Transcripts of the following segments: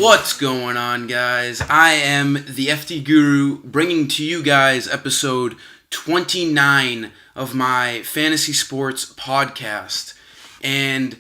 What's going on, guys? I am the FD Guru, bringing to you guys episode 29 of my fantasy sports podcast. And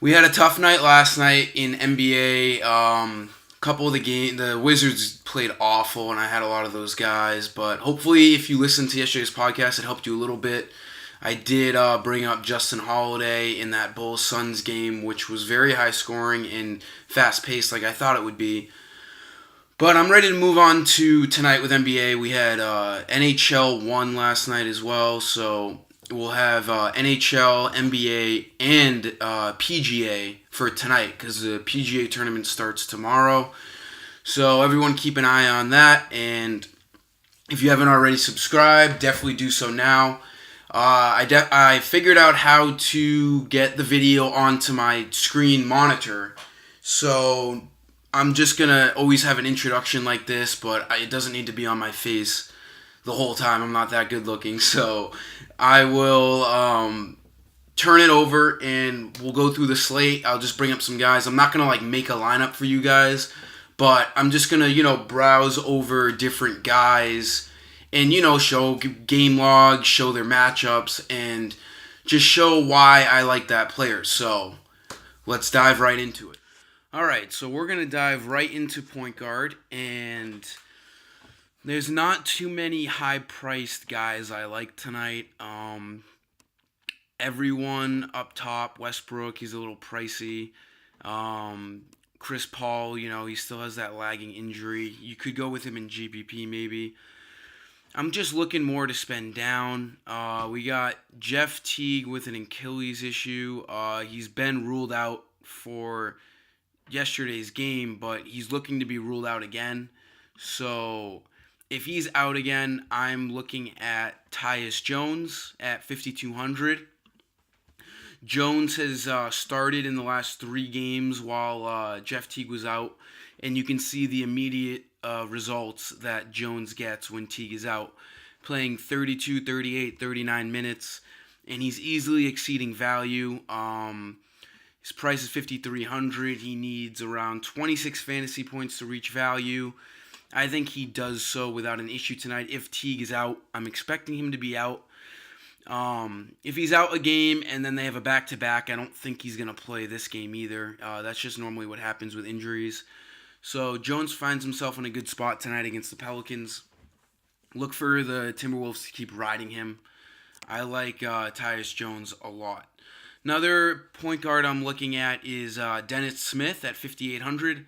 we had a tough night last night in NBA. Couple of the Wizards played awful, and I had a lot of those guys. But hopefully, if you listened to yesterday's podcast, it helped you a little bit. I did bring up Justin Holiday in that Bulls-Suns game, which was very high scoring and fast-paced like I thought it would be. But I'm ready to move on to tonight with NBA. We had NHL 1 last night as well, so we'll have NHL, NBA, and PGA for tonight because the PGA tournament starts tomorrow. So everyone keep an eye on that, and if you haven't already subscribed, definitely do so now. I figured out how to get the video onto my screen monitor, so I'm just going to always have an introduction like this, but it doesn't need to be on my face the whole time. I'm not that good looking, so I will turn it over and we'll go through the slate. I'll just bring up some guys. I'm not going to make a lineup for you guys, but I'm just going to, browse over different guys and, show game logs, show their matchups, and just show why I like that player. So let's dive right into it. All right, so we're going to dive right into point guard, and there's not too many high-priced guys I like tonight. Everyone up top, Westbrook, he's a little pricey. Chris Paul, he still has that lagging injury. You could go with him in GPP maybe. I'm just looking more to spend down. We got Jeff Teague with an Achilles issue. He's been ruled out for yesterday's game, but he's looking to be ruled out again. So if he's out again, I'm looking at Tyus Jones at 5,200. Jones has started in the last 3 games while Jeff Teague was out, and you can see the immediate results that Jones gets when Teague is out, playing 32, 38, 39 minutes, and he's easily exceeding value. His price is 5,300. He needs around 26 fantasy points to reach value. I think he does so without an issue tonight. If Teague is out, I'm expecting him to be out. If he's out a game and then they have a back-to-back, I don't think he's going to play this game either. That's just normally what happens with injuries. So Jones finds himself in a good spot tonight against the Pelicans. Look for the Timberwolves to keep riding him. I like Tyus Jones a lot. Another point guard I'm looking at is Dennis Smith at 5,800.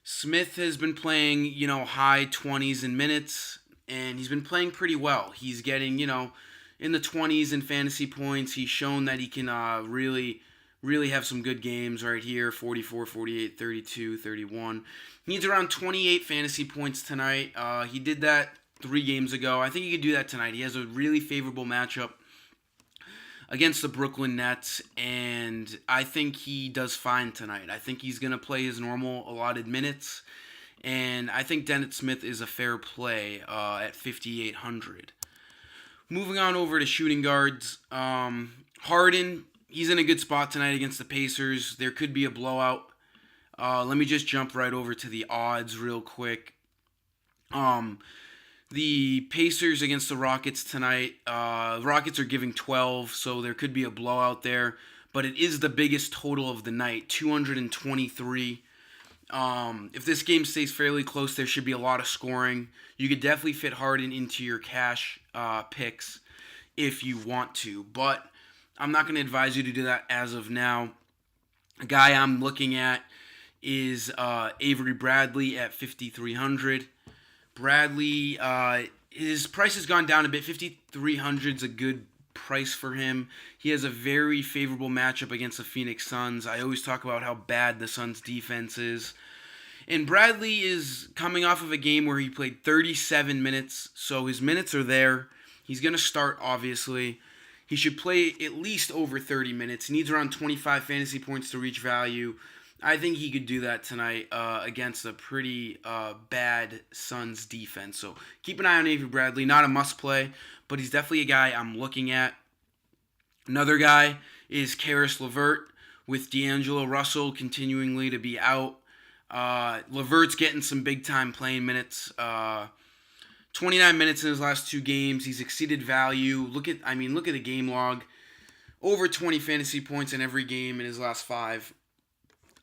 Smith has been playing, high 20s in minutes, and he's been playing pretty well. He's getting, in the 20s in fantasy points. He's shown that he can really have some good games right here, 44, 48, 32, 31. He needs around 28 fantasy points tonight. He did that 3 games ago. I think he could do that tonight. He has a really favorable matchup against the Brooklyn Nets, and I think he does fine tonight. I think he's going to play his normal allotted minutes, and I think Dennis Smith is a fair play at 5,800. Moving on over to shooting guards, Harden, he's in a good spot tonight against the Pacers. There could be a blowout. Let me just jump right over to the odds real quick. The Pacers against the Rockets tonight. The Rockets are giving 12, so there could be a blowout there. But it is the biggest total of the night, 223. If this game stays fairly close, there should be a lot of scoring. You could definitely fit Harden into your cash picks if you want to. But I'm not going to advise you to do that as of now. A guy I'm looking at is Avery Bradley at 5,300. Bradley, his price has gone down a bit. 5,300 is a good price for him. He has a very favorable matchup against the Phoenix Suns. I always talk about how bad the Suns' defense is. And Bradley is coming off of a game where he played 37 minutes, so his minutes are there. He's going to start, obviously. He should play at least over 30 minutes. He needs around 25 fantasy points to reach value. I think he could do that tonight against a pretty bad Suns defense. So keep an eye on Avery Bradley. Not a must-play, but he's definitely a guy I'm looking at. Another guy is Karis LeVert with D'Angelo Russell continuingly to be out. LeVert's getting some big-time playing minutes. 29 minutes in his last 2 games. He's exceeded value. Look at the game log. Over 20 fantasy points in every game in his last 5.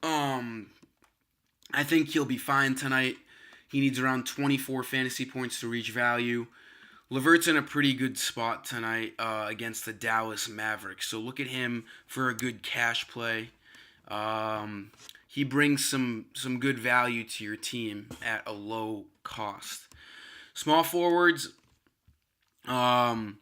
I think he'll be fine tonight. He needs around 24 fantasy points to reach value. LeVert's in a pretty good spot tonight against the Dallas Mavericks. So look at him for a good cash play. He brings some good value to your team at a low cost. Small forwards, I'm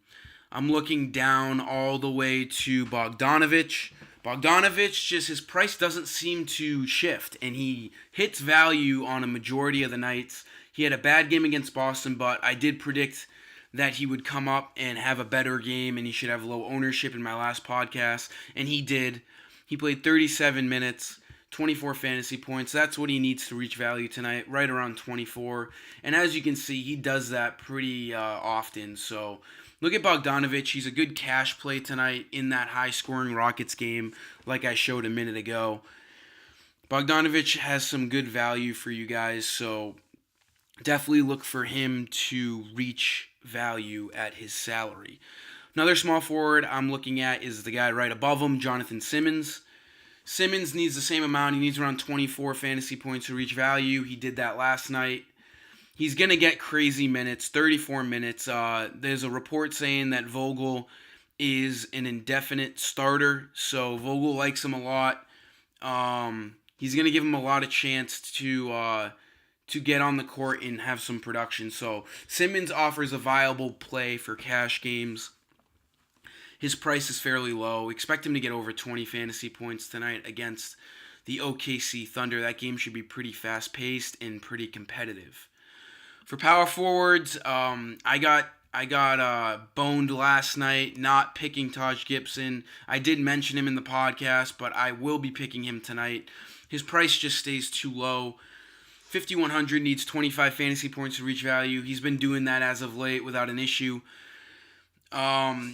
looking down all the way to Bogdanovich. Bogdanovich, just his price doesn't seem to shift, and he hits value on a majority of the nights. He had a bad game against Boston, but I did predict that he would come up and have a better game, and he should have low ownership in my last podcast, and he did. He played 37 minutes, 24 fantasy points. That's what he needs to reach value tonight, right around 24. And as you can see, he does that pretty often. So look at Bogdanovich. He's a good cash play tonight in that high-scoring Rockets game, like I showed a minute ago. Bogdanovich has some good value for you guys, so definitely look for him to reach value at his salary. Another small forward I'm looking at is the guy right above him, Jonathan Simmons. Simmons needs the same amount. He needs around 24 fantasy points to reach value. He did that last night. He's going to get crazy minutes, 34 minutes. There's a report saying that Vogel is an indefinite starter, so Vogel likes him a lot. He's going to give him a lot of chance to get on the court and have some production. So Simmons offers a viable play for cash games. His price is fairly low. Expect him to get over 20 fantasy points tonight against the OKC Thunder. That game should be pretty fast-paced and pretty competitive. For power forwards, I got boned last night not picking Taj Gibson. I did mention him in the podcast, but I will be picking him tonight. His price just stays too low. 5,100 needs 25 fantasy points to reach value. He's been doing that as of late without an issue.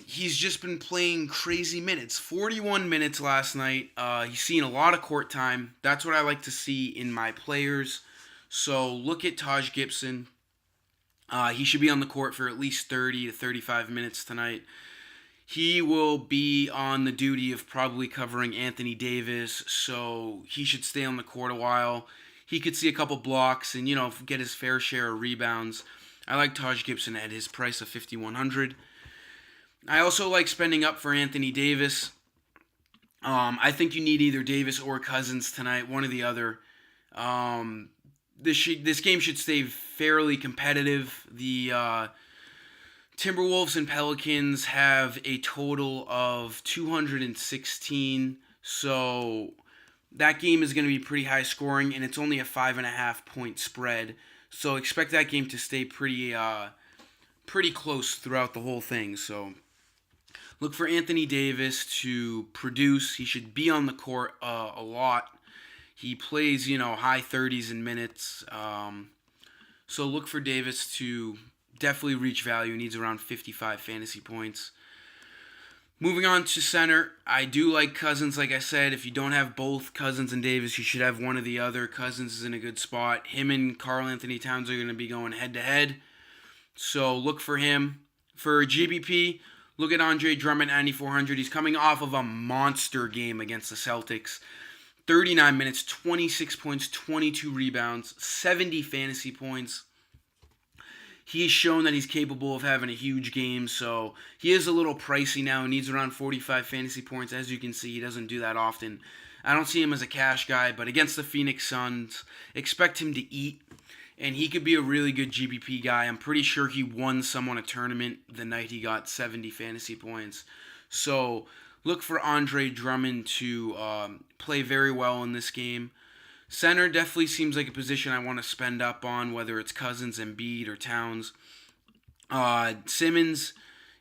He's just been playing crazy minutes. 41 minutes last night. He's seen a lot of court time. That's what I like to see in my players. So look at Taj Gibson. He should be on the court for at least 30 to 35 minutes tonight. He will be on the duty of probably covering Anthony Davis, so he should stay on the court a while. He could see a couple blocks and, get his fair share of rebounds. I like Taj Gibson at his price of 5,100. I also like spending up for Anthony Davis. I think you need either Davis or Cousins tonight, one or the other. This game should stay fairly competitive. The Timberwolves and Pelicans have a total of 216, so that game is going to be pretty high scoring, and it's only a 5.5 point spread. So expect that game to stay pretty close throughout the whole thing. So look for Anthony Davis to produce. He should be on the court a lot. He plays, high 30s in minutes. So look for Davis to definitely reach value. He needs around 55 fantasy points. Moving on to center, I do like Cousins. Like I said, if you don't have both Cousins and Davis, you should have one or the other. Cousins is in a good spot. Him and Karl Anthony Towns are going to be going head-to-head. So look for him. For GBP, look at Andre Drummond, 9,400. He's coming off of a monster game against the Celtics. 39 minutes, 26 points, 22 rebounds, 70 fantasy points. He's shown that he's capable of having a huge game, so he is a little pricey now. He needs around 45 fantasy points. As you can see, he doesn't do that often. I don't see him as a cash guy, but against the Phoenix Suns, expect him to eat, and he could be a really good GBP guy. I'm pretty sure he won someone a tournament the night he got 70 fantasy points. So look for Andre Drummond to play very well in this game. Center definitely seems like a position I want to spend up on, whether it's Cousins, Embiid, or Towns. Simmons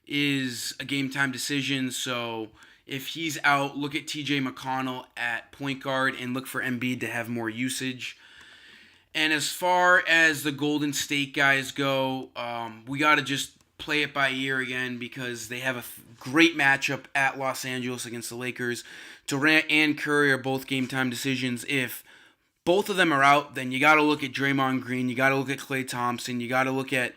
is a game-time decision, so if he's out, look at TJ McConnell at point guard and look for Embiid to have more usage. And as far as the Golden State guys go, we got to just play it by ear again because they have a great matchup at Los Angeles against the Lakers. Durant and Curry are both game-time decisions if both of them are out, then you got to look at Draymond Green. You got to look at Klay Thompson. You got to look at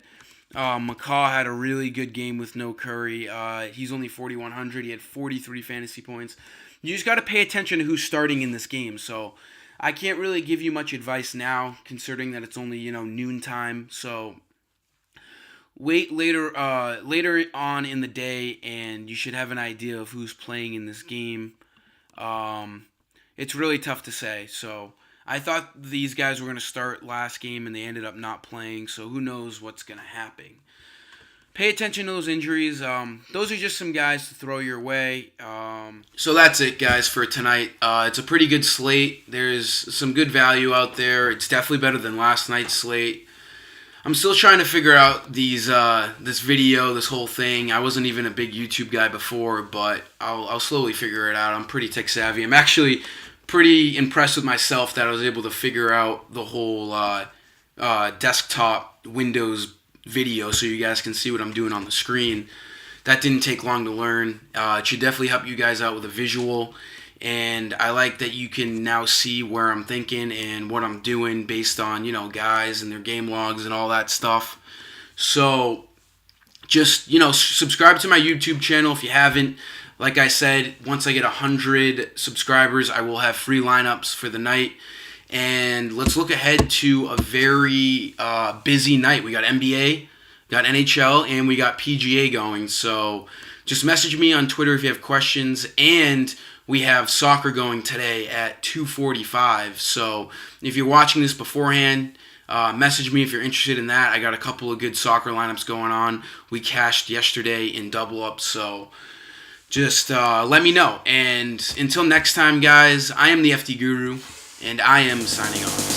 McCaw had a really good game with no Curry. He's only 4,100. He had 43 fantasy points. You just got to pay attention to who's starting in this game. So I can't really give you much advice now, considering that it's only noontime. So wait later on in the day, and you should have an idea of who's playing in this game. It's really tough to say. So I thought these guys were going to start last game, and they ended up not playing. So who knows what's going to happen. Pay attention to those injuries. Those are just some guys to throw your way. So that's it, guys, for tonight. It's a pretty good slate. There's some good value out there. It's definitely better than last night's slate. I'm still trying to figure out this video, this whole thing. I wasn't even a big YouTube guy before, but I'll slowly figure it out. I'm pretty tech savvy. I'm actually pretty impressed with myself that I was able to figure out the whole desktop Windows video so you guys can see what I'm doing on the screen. That didn't take long to learn. It should definitely help you guys out with a visual. And I like that you can now see where I'm thinking and what I'm doing based on, guys and their game logs and all that stuff. So just, subscribe to my YouTube channel if you haven't. Like I said, once I get 100 subscribers, I will have free lineups for the night. And let's look ahead to a very busy night. We got NBA, got NHL, and we got PGA going. So just message me on Twitter if you have questions. And we have soccer going today at 2:45. So if you're watching this beforehand, message me if you're interested in that. I got a couple of good soccer lineups going on. We cashed yesterday in double up. So just let me know. And until next time, guys, I am the FD Guru, and I am signing off.